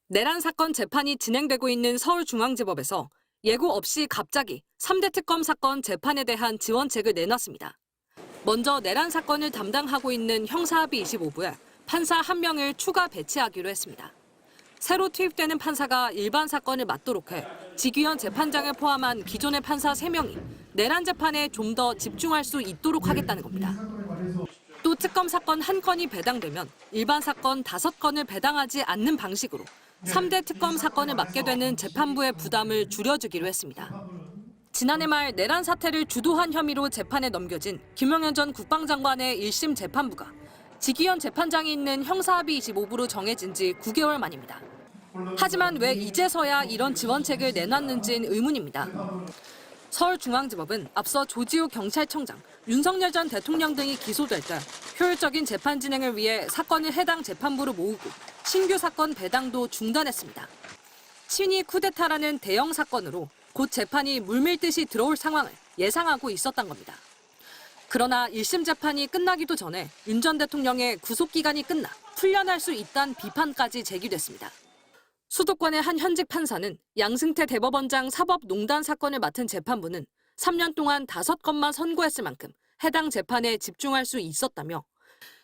내란 사건 재판이 진행되고 있는 서울중앙지법에서 예고 없이 갑자기 3대 특검 사건 재판에 대한 지원책을 내놨습니다. 먼저 내란 사건을 담당하고 있는 형사합의 25부에 판사 1명을 추가 배치하기로 했습니다. 새로 투입되는 판사가 일반 사건을 맡도록 해 지규현 재판장을 포함한 기존의 판사 3명이 내란 재판에 좀 더 집중할 수 있도록 하겠다는 겁니다. 또 특검 사건 1건이 배당되면 일반 사건 5건을 배당하지 않는 방식으로 3대 특검 사건을 맡게 되는 재판부의 부담을 줄여주기로 했습니다. 지난해 말 내란 사태를 주도한 혐의로 재판에 넘겨진 김용현 전 국방장관의 1심 재판부가 지규현 재판장이 있는 형사합의 25부로 정해진 지 9개월 만입니다. 하지만 왜 이제서야 이런 지원책을 내놨는지는 의문입니다. 서울중앙지법은 앞서 조지호 경찰청장, 윤석열 전 대통령 등이 기소될 때 효율적인 재판 진행을 위해 사건을 해당 재판부로 모으고 신규 사건 배당도 중단했습니다. 친위 쿠데타라는 대형 사건으로 곧 재판이 물밀듯이 들어올 상황을 예상하고 있었던 겁니다. 그러나 1심 재판이 끝나기도 전에 윤 전 대통령의 구속기간이 끝나 풀려날 수 있다는 비판까지 제기됐습니다. 수도권의 한 현직 판사는 양승태 대법원장 사법농단 사건을 맡은 재판부는 3년 동안 5건만 선고했을 만큼 해당 재판에 집중할 수 있었다며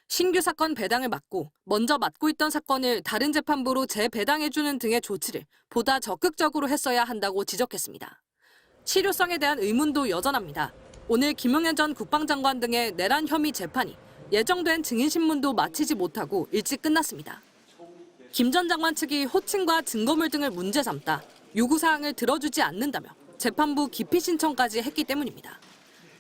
신규 사건 배당을 막고 먼저 맡고 있던 사건을 다른 재판부로 재배당해주는 등의 조치를 보다 적극적으로 했어야 한다고 지적했습니다. 실효성에 대한 의문도 여전합니다. 오늘 김용현 전 국방장관 등의 내란 혐의 재판이 예정된 증인신문도 마치지 못하고 일찍 끝났습니다. 김 전 장관 측이 호칭과 증거물 등을 문제 삼다 요구사항을 들어주지 않는다며 재판부 기피 신청까지 했기 때문입니다.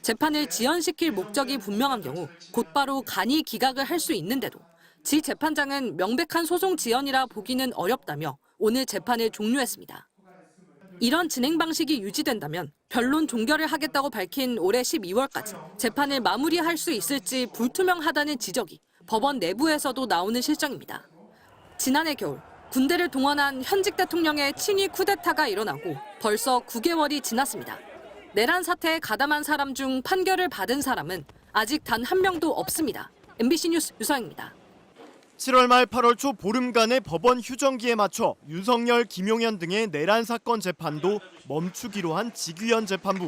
재판을 지연시킬 목적이 분명한 경우 곧바로 간이 기각을 할 수 있는데도 지 재판장은 명백한 소송 지연이라 보기는 어렵다며 오늘 재판을 종료했습니다. 이런 진행 방식이 유지된다면 변론 종결을 하겠다고 밝힌 올해 12월까지 재판을 마무리할 수 있을지 불투명하다는 지적이 법원 내부에서도 나오는 실정입니다. 지난해 겨울 군대를 동원한 현직 대통령의 친위 쿠데타가 일어나고 벌써 9개월이 지났습니다. 내란 사태에 가담한 사람 중 판결을 받은 사람은 아직 단 한 명도 없습니다. MBC 뉴스 유서영입니다. 7월 말 8월 초 보름간의 법원 휴정기에 맞춰 윤석열, 김용현 등의 내란 사건 재판도 멈추기로 한 지규현 재판부.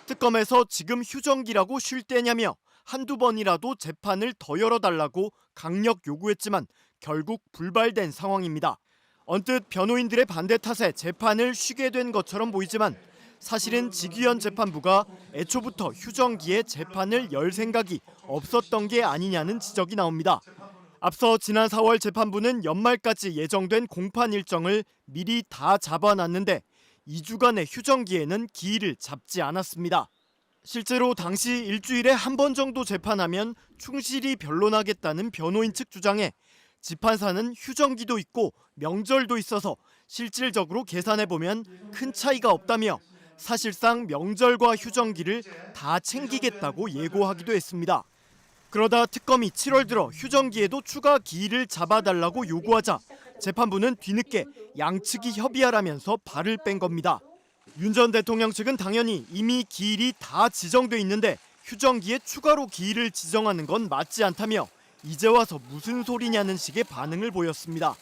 특검에서 지금 휴정기라고 쉴 때냐며 한두 번이라도 재판을 더 열어달라고 강력 요구했지만 결국 불발된 상황입니다. 언뜻 변호인들의 반대 탓에 재판을 쉬게 된 것처럼 보이지만 사실은 지규현 재판부가 애초부터 휴정기에 재판을 열 생각이 없었던 게 아니냐는 지적이 나옵니다. 앞서 지난 4월 재판부는 연말까지 예정된 공판 일정을 미리 다 잡아놨는데 2주간의 휴정기에는 기일을 잡지 않았습니다. 실제로 당시 일주일에 한 번 정도 재판하면 충실히 변론하겠다는 변호인 측 주장에 재판사는 휴정기도 있고 명절도 있어서 실질적으로 계산해보면 큰 차이가 없다며 사실상 명절과 휴정기를 다 챙기겠다고 예고하기도 했습니다. 그러다 특검이 7월 들어 휴정기에도 추가 기일을 잡아달라고 요구하자 재판부는 뒤늦게 양측이 협의하라면서 발을 뺀 겁니다. 윤 전 대통령 측은 당연히 이미 기일이 다 지정돼 있는데 휴정기에 추가로 기일을 지정하는 건 맞지 않다며 이제 와서 무슨 소리냐는 식의 반응을 보였습니다.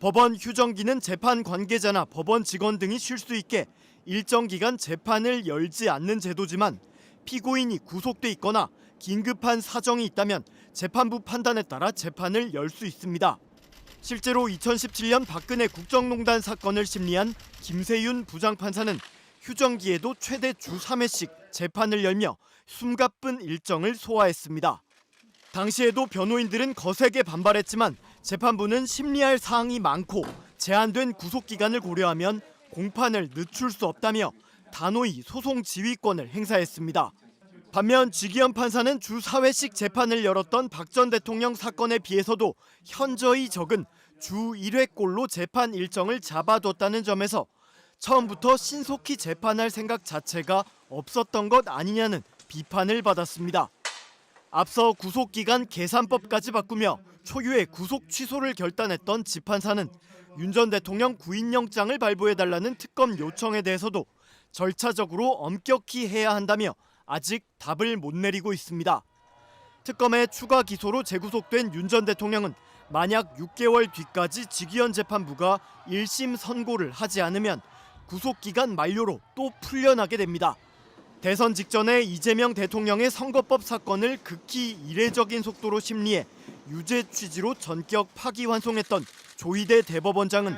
법원 휴정기는 재판 관계자나 법원 직원 등이 쉴 수 있게 일정 기간 재판을 열지 않는 제도지만 피고인이 구속돼 있거나 긴급한 사정이 있다면 재판부 판단에 따라 재판을 열 수 있습니다. 실제로 2017년 박근혜 국정농단 사건을 심리한 김세윤 부장판사는 휴정기에도 최대 주 3회씩 재판을 열며 숨가쁜 일정을 소화했습니다. 당시에도 변호인들은 거세게 반발했지만 재판부는 심리할 사항이 많고 제한된 구속기간을 고려하면 공판을 늦출 수 없다며 단호히 소송 지휘권을 행사했습니다. 반면 지규현 판사는 주 4회씩 재판을 열었던 박 전 대통령 사건에 비해서도 현저히 적은 주 1회꼴로 재판 일정을 잡아뒀다는 점에서 처음부터 신속히 재판할 생각 자체가 없었던 것 아니냐는 비판을 받았습니다. 앞서 구속기간 계산법까지 바꾸며 초유의 구속 취소를 결단했던 지 판사는 윤 전 대통령 구인영장을 발부해달라는 특검 요청에 대해서도 절차적으로 엄격히 해야 한다며 아직 답을 못 내리고 있습니다. 특검의 추가 기소로 재구속된 윤 전 대통령은 만약 6개월 뒤까지 직위원 재판부가 1심 선고를 하지 않으면 구속기간 만료로 또 풀려나게 됩니다. 대선 직전에 이재명 대통령의 선거법 사건을 극히 이례적인 속도로 심리해 유죄 취지로 전격 파기환송했던 조희대 대법원장은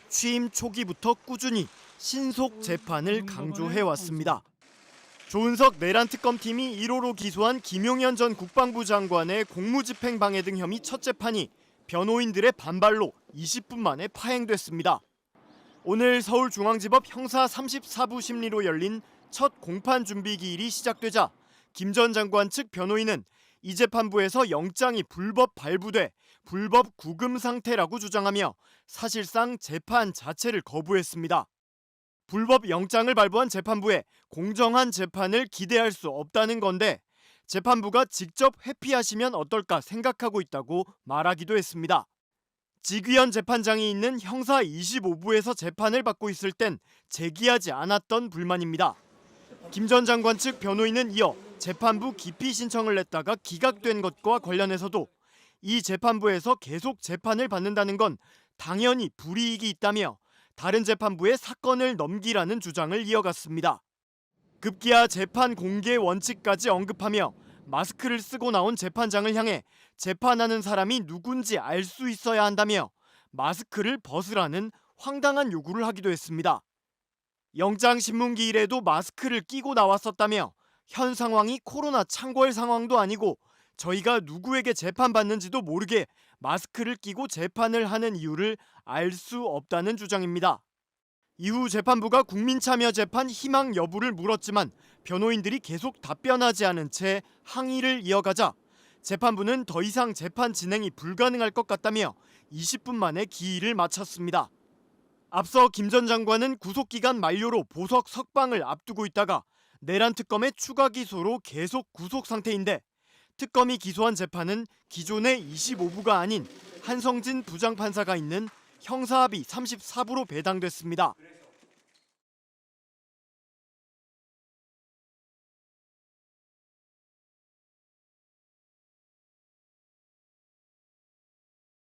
취임 초기부터 꾸준히 신속 재판을 강조해왔습니다. 조은석 내란 특검팀이 1호로 기소한 김용현 전 국방부 장관의 공무집행 방해 등 혐의 첫 재판이 변호인들의 반발로 20분 만에 파행됐습니다. 오늘 서울중앙지법 형사 34부 심리로 열린 첫 공판 준비 기일이 시작되자 김 전 장관 측 변호인은 이 재판부에서 영장이 불법 발부돼 불법 구금 상태라고 주장하며 사실상 재판 자체를 거부했습니다. 불법 영장을 발부한 재판부에 공정한 재판을 기대할 수 없다는 건데 재판부가 직접 회피하시면 어떨까 생각하고 있다고 말하기도 했습니다. 직위원 재판장이 있는 형사 25부에서 재판을 받고 있을 땐 제기하지 않았던 불만입니다. 김 전 장관 측 변호인은 이어 재판부 기피 신청을 냈다가 기각된 것과 관련해서도 이 재판부에서 계속 재판을 받는다는 건 당연히 불이익이 있다며 다른 재판부에 사건을 넘기라는 주장을 이어갔습니다. 급기야 재판 공개 원칙까지 언급하며 마스크를 쓰고 나온 재판장을 향해 재판하는 사람이 누군지 알 수 있어야 한다며 마스크를 벗으라는 황당한 요구를 하기도 했습니다. 영장신문기일에도 마스크를 끼고 나왔었다며 현 상황이 코로나 창궐 상황도 아니고 저희가 누구에게 재판받는지도 모르게 마스크를 끼고 재판을 하는 이유를 알 수 없다는 주장입니다. 이후 재판부가 국민참여재판 희망 여부를 물었지만 변호인들이 계속 답변하지 않은 채 항의를 이어가자 재판부는 더 이상 재판 진행이 불가능할 것 같다며 20분 만에 기일을 마쳤습니다. 앞서 김 전 장관은 구속기간 만료로 보석 석방을 앞두고 있다가 내란 특검의 추가 기소로 계속 구속 상태인데 특검이 기소한 재판은 기존의 25부가 아닌 한성진 부장판사가 있는 형사합의 34부로 배당됐습니다.